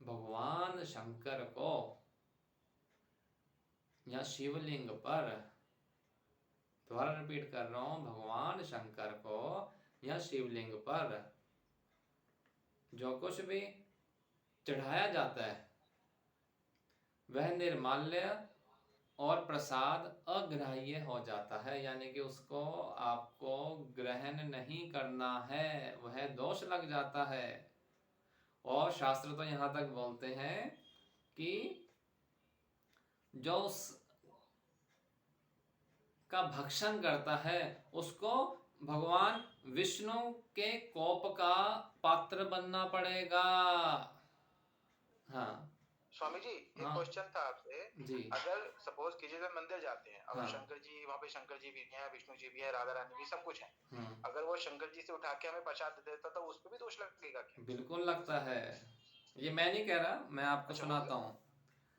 भगवान शंकर को या शिवलिंग पर, दोबारा रिपीट कर रहा हूं, भगवान शंकर को या शिवलिंग पर जो कुछ भी चढ़ाया जाता है वह निर्माल्य और प्रसाद अग्राह्य हो जाता है, यानी कि उसको आपको ग्रहण नहीं करना है, वह दोष लग जाता है। और शास्त्र तो यहां तक बोलते हैं कि जो उस का भक्षण करता है उसको भगवान विष्णु के कोप का पात्र बनना पड़ेगा। हाँ स्वामी जी, एक हाँ क्वेश्चन था आपसे। जी। अगर सपोज किसी भी मंदिर जाते हैं, अब हाँ शंकर जी, वहाँ पे शंकर जी भी हैं, विष्णु जी भी हैं, राधा रानी भी, सब कुछ है। हम्म, अगर वो शंकर जी से उठा के हमें प्रसाद दे देता तो उस पर भी दोष लगेगा क्या? बिल्कुल लगता है। ये मैं नहीं कह रहा, मैं आपको अच्छा, सुनाता हूँ।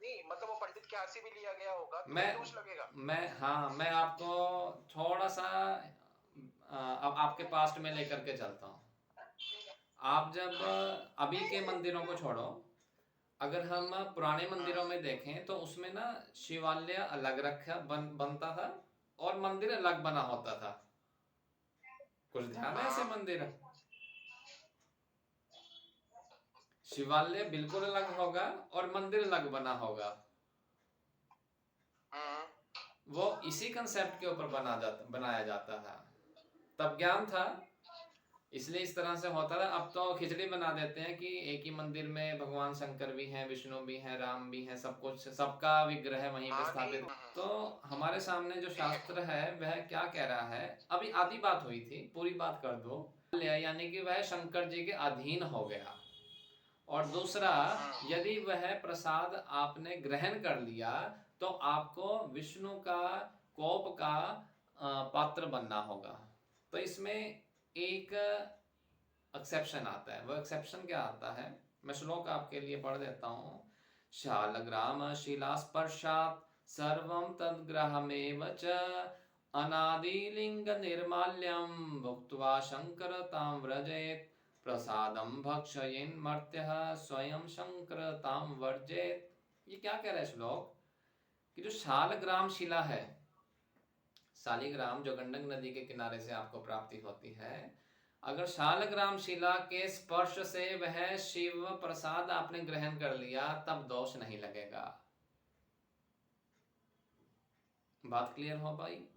नहीं मतलब वो पंडित के हाथ से भी लिया गया होगा तो मैं भी दोष लगेगा? मैं आपको थोड़ा सा अब आपके पास्ट में लेकर के चलता हूँ। आप जब अभी के मंदिरों को छोड़ो, अगर हम पुराने मंदिरों में देखें तो उसमें ना शिवालय अलग बनता था और मंदिर अलग बना होता था। कुछ ध्यान है ऐसे मंदिर? शिवालय बिल्कुल अलग होगा और मंदिर अलग बना होगा। वो इसी कंसेप्ट के ऊपर बनाया जाता था। तब ज्ञान था, इसलिए इस तरह से होता था। अब तो खिचड़ी बना देते हैं कि एक ही मंदिर में भगवान शंकर भी हैं, विष्णु भी हैं, राम भी हैं, सब कुछ, सबका विग्रह वहीं पे हाँ नहीं। स्थापित। तो हमारे सामने जो शास्त्र है वह क्या कह रहा है, अभी आधी बात हुई थी, पूरी बात कर दो। यानी कि वह शंकर जी के अधीन हो गया। और दूसरा, यदि वह प्रसाद आपने ग्रहण कर लिया तो आपको विष्णु का कोप का पात्र बनना होगा। तो इसमें एक एक्सेप्शन आता है। वो एक्सेप्शन क्या आता है, मैं श्लोक आपके लिए पढ़ देता हूँ। शालग्राम शिलास्पर्शात् सर्वं तद्ग्रहमेव च अनादिलिंग निर्माल्यम भुक्त्वा शंकर तां व्रजेत प्रसादम भक्षयेन् मर्त्यः स्वयं शंकर तां वर्जेत। ये क्या कह रहा है श्लोक, कि जो शालग्राम शिला है, शालिग्राम जो गंडक नदी के किनारे से आपको प्राप्ति होती है, अगर शालग्राम शिला के स्पर्श से वह शिव प्रसाद आपने ग्रहण कर लिया तब दोष नहीं लगेगा। बात क्लियर हो पाई?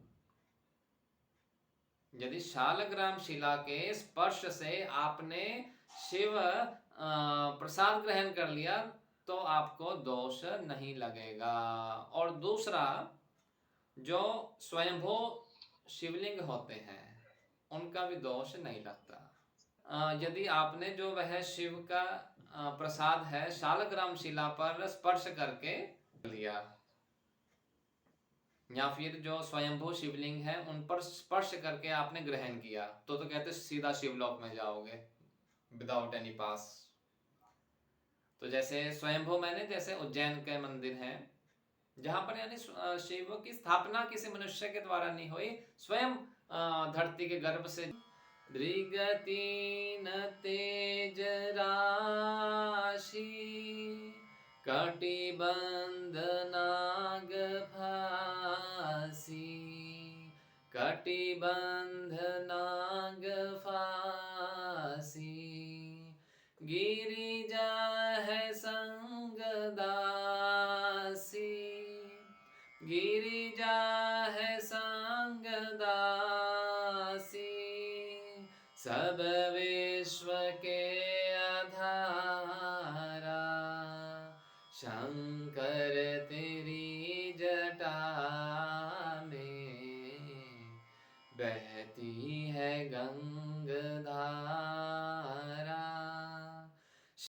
यदि शालग्राम शिला के स्पर्श से आपने शिव प्रसाद ग्रहण कर लिया तो आपको दोष नहीं लगेगा। और दूसरा, जो स्वयंभू शिवलिंग होते हैं उनका भी दोष नहीं लगता। यदि आपने जो वह शिव का प्रसाद है शालग्राम शिला पर स्पर्श करके लिया, या फिर जो स्वयंभू शिवलिंग है उन पर स्पर्श करके आपने ग्रहण किया, तो कहते सीधा शिवलोक में जाओगे विदाउट एनी पास। तो जैसे स्वयंभू मैंने, जैसे उज्जैन के मंदिर हैं जहां पर यानी शिव की स्थापना किसी मनुष्य के द्वारा नहीं हुई, स्वयं धरती के गर्भ से। दृगतीन तेज राशि कटिबंध नाग फासी, कटिबंध नाग फासी, गिरिजा है संग दासी, गिरिजा है संग दासी, सब विश्व के आधारा, शंकर तेरी जटा में बहती है गंगा।